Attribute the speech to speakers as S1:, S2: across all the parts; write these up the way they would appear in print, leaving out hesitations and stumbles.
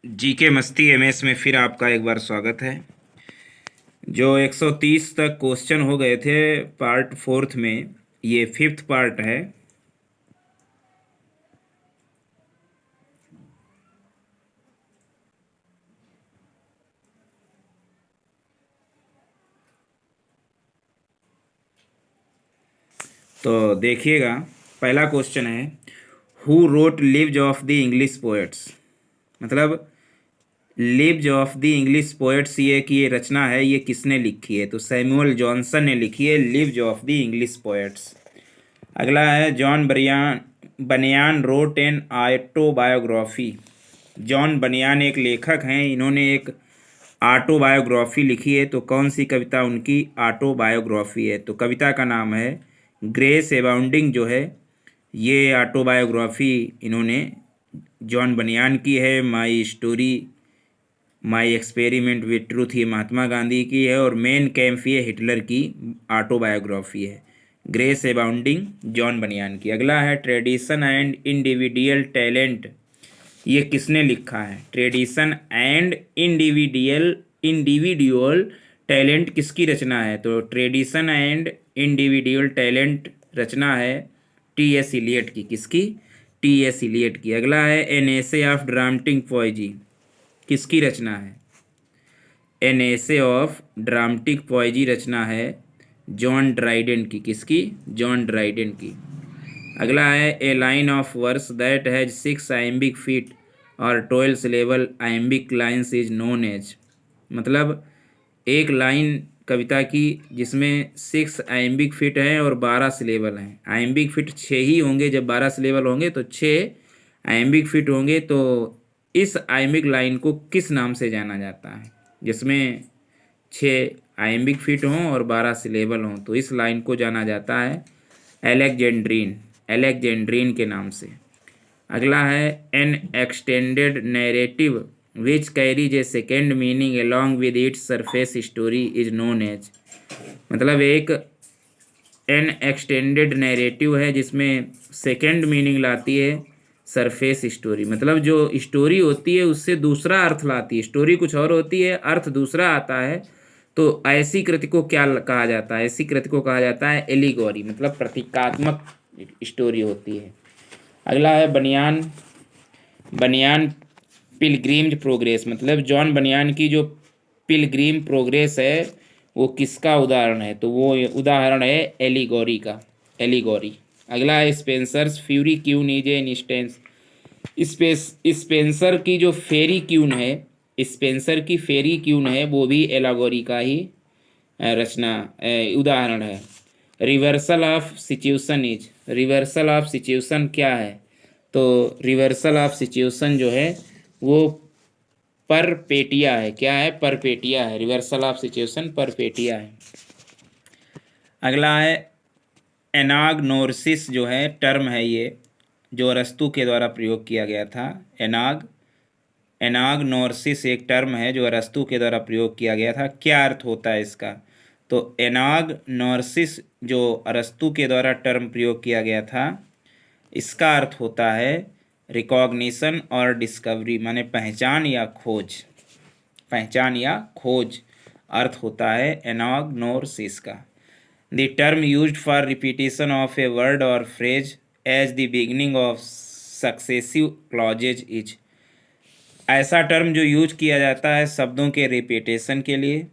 S1: GK मस्ती MS में फिर आपका एक बार स्वागत है। जो 130 तक क्वेश्चन हो गए थे पार्ट फोर्थ में, ये फिफ्थ पार्ट है। तो देखिएगा, पहला क्वेश्चन है, who wrote lives of the English poets. मतलब lives of the English poets, ये कि ये रचना है, ये किसने लिखी है? तो सैमुअल जॉनसन ने लिखी है lives of the English poets. अगला है, जॉन बनियान रोट एन ऑटोबायोग्राफी। जॉन बनियान एक लेखक हैं, इन्होंने एक ऑटोबायोग्राफी लिखी है। तो कौन सी कविता उनकी ऑटोबायोग्राफी है? तो कविता का नाम है ग्रेस अबाउंडिंग। जो है ये ऑटोबायोग्राफी इन्होंने जॉन बनियान की है। My story my experiment with truth ये महात्मा गांधी की है। और मेन कैम्प ये हिटलर की ऑटोबायोग्राफी है। ग्रेस अबाउंडिंग जॉन बनियान की। अगला है, ट्रेडिशन एंड इंडिविजुअल टैलेंट, ये किसने लिखा है? ट्रेडिशन एंड इंडिविजुअल टैलेंट किसकी रचना है? तो ट्रेडिशन एंड इंडिविजुअल टैलेंट रचना है टी.एस. इलियट की। किसकी? टी.एस. इलियट की। अगला है, an essay of dramatic poesy, किसकी रचना है? An essay of dramatic poesy रचना है जॉन ड्राइडेन की। किसकी? जॉन ड्राइडेन की। अगला है, a line of verse that has 6 iambic feet और 12 syllable iambic lines is known as. मतलब एक लाइन कविता की जिसमें 6 आइम्बिक फीट हैं और 12 सिलेबल हैं। आइम्बिक फीट 6 ही होंगे, जब 12 सिलेबल होंगे तो 6 आइम्बिक फीट होंगे। तो इस आइम्बिक लाइन को किस नाम से जाना जाता है? जिसमें 6 आइम्बिक फीट हों और 12 सिलेबल हों, तो इस लाइन को जाना जाता है एलेक्जेंड्रीन के नाम से। अगला है, an extended narrative which carries a second meaning along with its surface story is known as. मतलब एक एन एक्सटेंडेड नैरेटिव है जिसमें सेकेंड मीनिंग लाती है सरफेस स्टोरी। मतलब जो स्टोरी होती है उससे दूसरा अर्थ लाती है। स्टोरी कुछ और होती है, अर्थ दूसरा आता है। तो ऐसी कृति को क्या कहा जाता है? ऐसी कृति को कहा जाता है एलिगोरी, मतलब प्रतीकात्मक स्टोरी होती है। अगला है, बनियान पिलग्रिम्स प्रोग्रेस। मतलब जॉन बनियान की जो पिलग्रिम प्रोग्रेस है वो किसका उदाहरण है? तो वो उदाहरण है एलिगोरी का, एलिगोरी। अगला है, Spenser's Faerie Queene is a instance. Spenser की जो फेरी क्यून है, स्पेंसर की फेरी क्यून है, वो भी एलागोरी का ही रचना उदाहरण है। Reversal of situation is, reversal of situation क्या है? तो रिवर्सल ऑफ सिचुएशन जो है वो परपेटिया है। क्या है? परपेटिया है। रिवर्सल ऑफ सिचुएशन परपेटिया है। अगला है, एनाग्नोसिस जो है टर्म है, ये जो अरस्तु के द्वारा प्रयोग किया गया था। एनाग्नोसिस एक टर्म है जो अरस्तु के द्वारा प्रयोग किया गया था। क्या अर्थ होता है इसका? तो एनाग्नोसिस जो अरस्तु के द्वारा टर्म प्रयोग किया गया था, इसका अर्थ होता है रिकॉग्निशन और डिस्कवरी, माने पहचान या खोज। पहचान या खोज अर्थ होता है एनाग्नोसिस का। The term used for repetition of a word और phrase as the beginning of successive clauses is. ऐसा टर्म जो यूज किया जाता है शब्दों के रिपीटेशन के लिए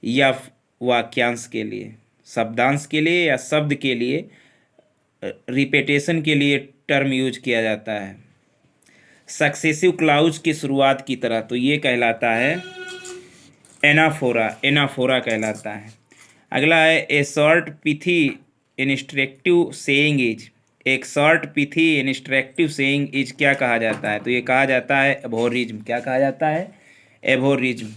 S1: या वाक्यांश के लिए, शब्दांश के लिए या शब्द के लिए रिपीटेशन के लिए टर्म यूज किया जाता है सक्सेसिव क्लाउज की शुरुआत की तरह। तो ये कहलाता है एनाफोरा, एनाफोरा कहलाता है। अगला है, a short pithy instructive saying is. एक short pithy instructive saying is क्या कहा जाता है? तो ये कहा जाता है एभोरिज्म। क्या कहा जाता है? एभोरिज्म।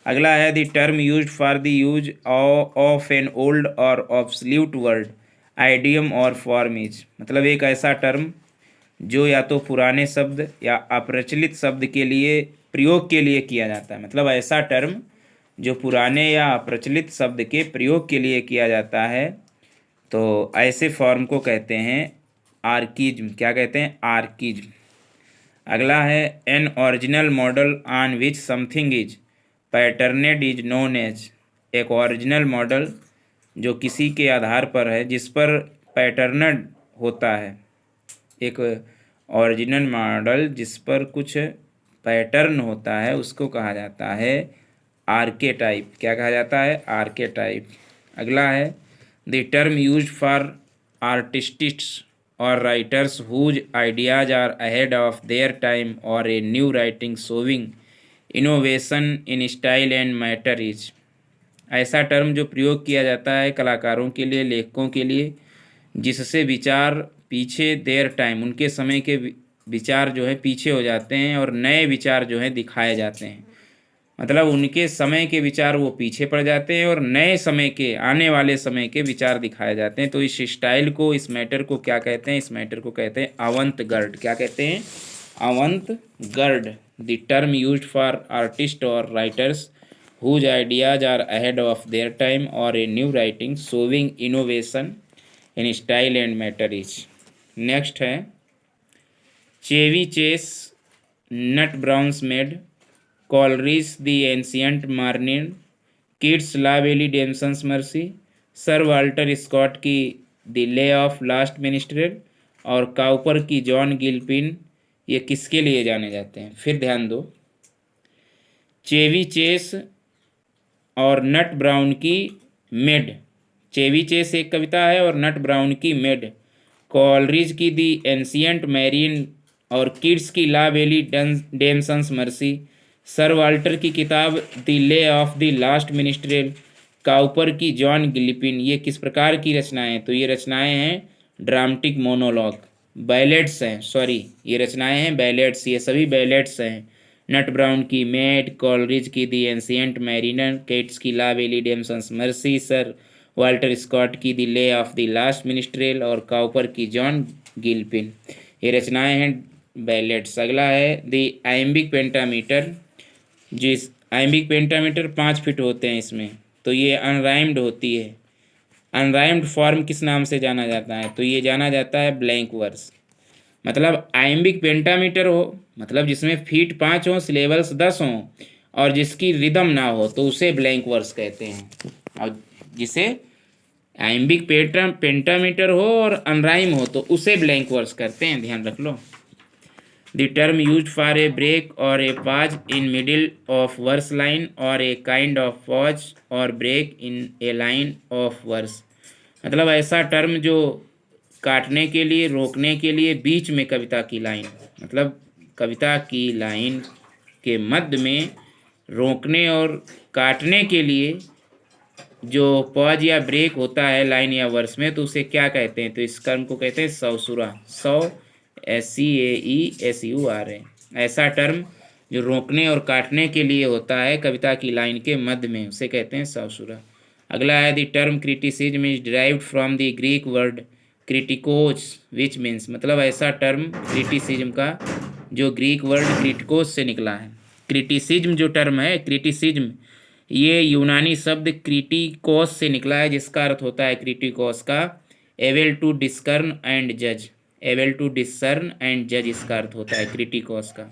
S1: अगला है, the term used for the use of an old और ऑब्सोल्यूट वर्ड आइडियम और फॉर्म इज। मतलब एक ऐसा टर्म जो या तो पुराने शब्द या अप्रचलित शब्द के लिए प्रयोग के लिए किया जाता है। मतलब ऐसा टर्म जो पुराने या अप्रचलित शब्द के प्रयोग के लिए किया जाता है, तो ऐसे फॉर्म को कहते हैं आर्किज्म। क्या कहते हैं? आर्किज्म। अगला है an original model on which something is patterned is known as. एक ओरिजिनल मॉडल जो किसी के आधार पर है जिस पर पैटर्नड होता है, एक ओरिजिनल मॉडल जिस पर कुछ पैटर्न होता है उसको कहा जाता है आर्केटाइप। क्या कहा जाता है? आर्केटाइप। अगला है the term used for artists और writers whose ideas are ahead of their time और a new writing showing innovation in style and matter is. ऐसा टर्म जो प्रयोग किया जाता है कलाकारों के लिए, लेखकों के लिए, जिससे विचार पीछे देयर टाइम, उनके समय के विचार जो है पीछे हो जाते हैं और नए विचार जो है दिखाए जाते हैं। मतलब उनके समय के विचार वो पीछे पड़ जाते हैं और नए समय के, आने वाले समय के विचार दिखाए जाते हैं। तो इस स्टाइल को, इस मैटर को क्या कहते हैं? इस मैटर को कहते हैं अवंत गर्ड। क्या कहते हैं? Avant garde. The term used for artist और writers whose ideas are ahead of their time or a new writing showing innovation in style and matter is। Next है Chevy Chase, nut Brown's maid, Coleridge the ancient mariner, Keats la belle dame sans merci, Sir Walter Scott की the lay of last minstrel और Cowper की John गिलपिन, ये किसके लिए जाने जाते हैं? फिर ध्यान दो, चेवी चेस और नट ब्राउन की मेड। चेवी चेस एक कविता है और नट ब्राउन की मेड। कॉलरिज की दी एंशियंट मैरिन और किड्स की la belle dame sans merci. Sir Walter की किताब the lay of the last minstrel, Cowper की जॉन गिलिपिन, ये किस प्रकार की रचनाएं हैं? तो ये रचनाएं हैं ड्रामेटिक मोनोलॉग, बैलेट्स हैं, सॉरी ये रचनाएं हैं बैलेट्स, ये सभी बैलेट्स हैं। नट ब्राउन की मेड, कॉलरिज की दी एंशियंट मैरिनर, केट्स की la belle dame sans merci, Sir Walter Scott की दी ले ऑफ द लास्ट मिनिस्ट्रेल और काउपर की जॉन गिलपिन, ये रचनाएं हैं बैलेट्स। अगला है द आइम्बिक पेंटामीटर। जिस आइम्बिक पेंटामीटर 5 फीट होते हैं इसमें, तो ये अनराइम्ड होती है। अनराइम्ड फॉर्म किस नाम से जाना जाता है? तो ये जाना जाता है ब्लैंक वर्स। मतलब आइम्बिक पेंटामीटर हो, मतलब जिसमें फीट 5 हो, सिलेबल्स 10 हों और जिसकी रिदम ना हो, तो उसे ब्लैंक वर्स कहते हैं। और जिसे आइम्बिक पेंटामीटर हो और अनराइम हो, तो उसे ब्लैंक वर्स करते हैं, ध्यान रख लो। The term use for a break और a pause in middle of verse line और ए काइंड ऑफ पॉज और break in a line of verse. मतलब ऐसा टर्म जो काटने के लिए, रोकने के लिए, बीच में कविता की लाइन, मतलब कविता की लाइन के मध्य में रोकने और काटने के लिए जो पॉज या ब्रेक होता है लाइन या वर्स में, तो उसे क्या कहते हैं? तो इस कर्म को कहते हैं सौसुरा। SCAESURA। ऐसा टर्म जो रोकने और काटने के लिए होता है कविता की लाइन के मध्य में, उसे कहते हैं सौसुरा। अगला है the term criticism is derived from the Greek word kritikos which means. मतलब ऐसा टर्म क्रिटिसिज्म का जो ग्रीक वर्ड क्रिटिकोस से निकला है। क्रिटिसिज्म जो टर्म है, क्रिटिसिज्म, ये यूनानी शब्द क्रिटिकोस से निकला है, जिसका अर्थ होता है क्रिटिकोस का एबल टू डिस्कर्न एंड जज। एबल टू डिसर्न एंड जज इसका अर्थ होता है क्रिटिकोस का।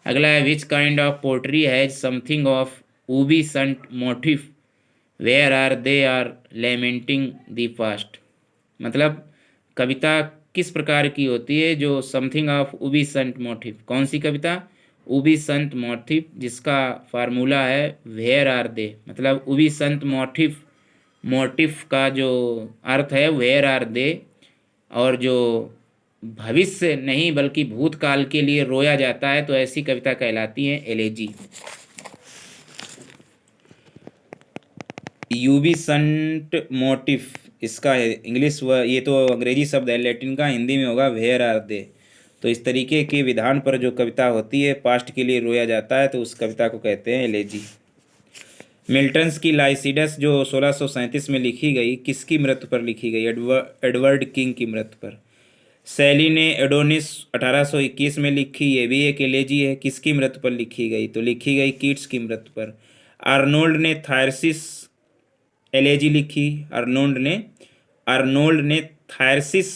S1: अगला है which kind of poetry has something of ubi sunt motive where are they are lamenting the past. मतलब कविता किस प्रकार की होती है जो समथिंग ऑफ उबिसंट मोटिव। कौन सी कविता? उबिसंट मोटिव, जिसका फार्मूला है वेयर आर दे। मतलब उबिसंट मोटिव, मोटिव का जो अर्थ है वेयर आर दे, और जो भविष्य नहीं बल्कि भूतकाल के लिए रोया जाता है, तो ऐसी कविता कहलाती है एलेजी। यूबिसंट मोटिव इसका है इंग्लिश, ये तो अंग्रेजी शब्द है, लैटिन का, हिंदी में होगा वेयर आर दे। तो इस तरीके के विधान पर जो कविता होती है, पास्ट के लिए रोया जाता है, तो उस कविता को कहते हैं एलेजी। मिल्टन्स की लाइसिडस जो 1637 में लिखी गई, किसकी मृत्यु पर लिखी गई? एडवर्ड किंग की मृत्यु पर। शैली ने एडोनिस 1821 में लिखी, ये भी एक एलेजी है, किसकी मृत्यु पर लिखी गई? तो लिखी गई कीट्स की मृत्यु पर। आर्नोल्ड ने थायरसिस एलेजी लिखी। आर्नोल्ड ने थायरसिस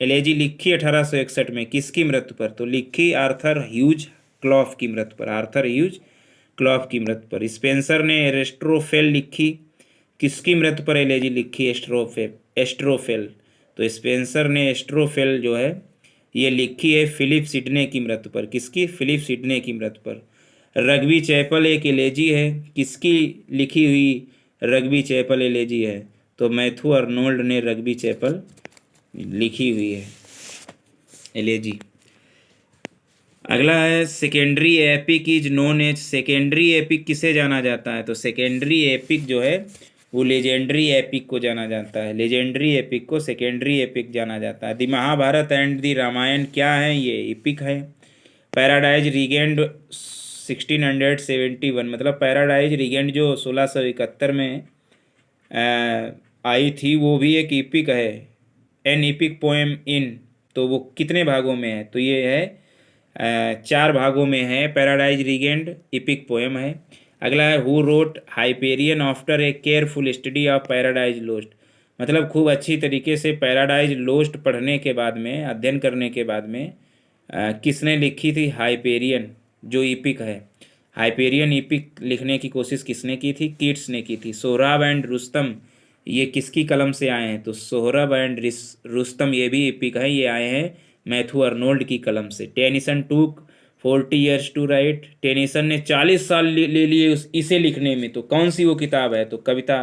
S1: एलेजी लिखी 1861 में, किसकी मृत्यु पर? तो लिखी आर्थर ह्यूज क्लॉफ की मृत्यु पर, आर्थर ह्यूज क्लॉफ की मृत्यु पर। स्पेंसर ने एरिस्टोफेल लिखी, किसकी मृत्यु पर एलेजी लिखी? एस्ट्रोफेल। तो स्पेंसर ने एस्ट्रोफेल जो है ये लिखी है फिलिप सिडने की मृत्यु पर। किसकी? फिलिप सिडने की मृत्यु पर। रग्बी चैपल एक एलेजी है, किसकी लिखी हुई रग्बी चैपल एलेजी है? तो मैथ्यू अर्नोल्ड ने रग्बी चैपल लिखी हुई है एलेजी। अगला है secondary epic is known as, secondary epic किसे जाना जाता है? तो सेकेंडरी एपिक जो है वो लेजेंडरी एपिक को जाना जाता है, लेजेंडरी एपिक को सेकेंडरी एपिक जाना जाता है। The Mahabharata and the Ramayana क्या है? ये एपिक है। पैराडाइज रीगेंड 1671, मतलब पैराडाइज रीगेंड जो 1671 में आई थी वो भी एक एपिक है, एन एपिक पोएम इन। तो वो कितने भागों में है? तो ये है 4 भागों में है। पैराडाइज रीगेंड एपिक पोएम है। अगला है who road Hyperion after a careful study of paradise lost, मतलब खूब अच्छी तरीके से पैराडाइज लोस्ट पढ़ने के बाद में, अध्ययन करने के बाद में किसने लिखी थी? हाइपेरियन जो एपिक है, हाइपेरियन एपिक लिखने की कोशिश किसने की थी? कीट्स ने की थी। सोहराब एंड रुस्तम ये किसकी कलम से आए हैं? तो सोहराब एंड रुस्तम ये भी एपिक है, ये आए हैं मैथ्यू अर्नोल्ड की कलम से। टेनिसन टूक 40 ईयर्स टू राइट, टेनिसन ने 40 साल ले लिए इसे लिखने में। तो कौन सी वो किताब है? तो कविता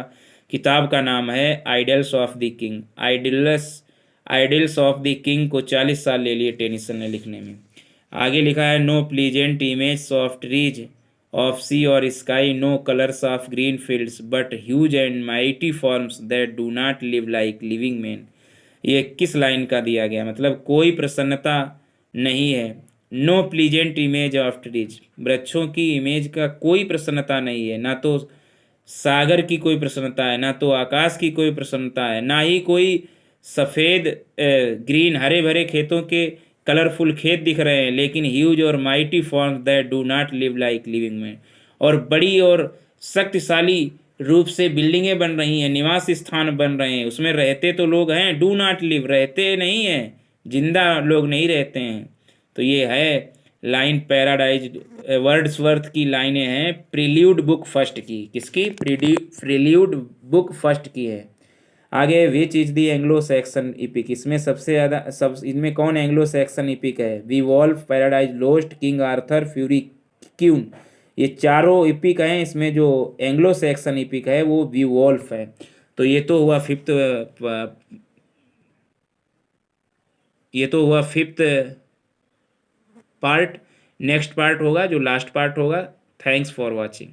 S1: किताब का नाम है idols of the king. Idols of the king को 40 साल ले लिए टेनिसन ने लिखने में। आगे लिखा है no pleasant image of trees of sea और sky, no colours of green fields but huge and mighty forms that do not live like living man. ये किस लाइन का दिया गया? मतलब कोई प्रसन्नता नहीं है। No pleasant image of trees, वृक्षों की इमेज का कोई प्रसन्नता नहीं है, ना तो सागर की कोई प्रसन्नता है, ना तो आकाश की कोई प्रसन्नता है, ना ही कोई सफ़ेद ग्रीन हरे भरे खेतों के कलरफुल खेत दिख रहे हैं, लेकिन ह्यूज और mighty forms that do not live like living man, और बड़ी और शक्तिशाली रूप से बिल्डिंगें बन रही हैं, निवास स्थान बन रहे हैं, उसमें रहते तो लोग हैं, डू नॉट लिव रहते नहीं हैं, जिंदा लोग नहीं रहते हैं। तो ये है लाइन पैराडाइज वर्ड्सवर्थ की लाइनें हैं प्रील्यूड बुक फर्स्ट की। किसकी? प्रील्यूड बुक फर्स्ट की है। आगे which is the Anglo Saxon epic, इसमें सबसे ज़्यादा इनमें कौन एंग्लो सैक्सन इपिक है? Beowulf, Paradise Lost, King Arthur, Faerie Queene, ये चारों इपिक हैं। इसमें जो एंग्लो सैक्सन इपिक है वो वी वॉल्फ है। तो ये तो हुआ फिफ्थ पार्ट। नेक्स्ट पार्ट होगा जो लास्ट पार्ट होगा। Thanks for watching.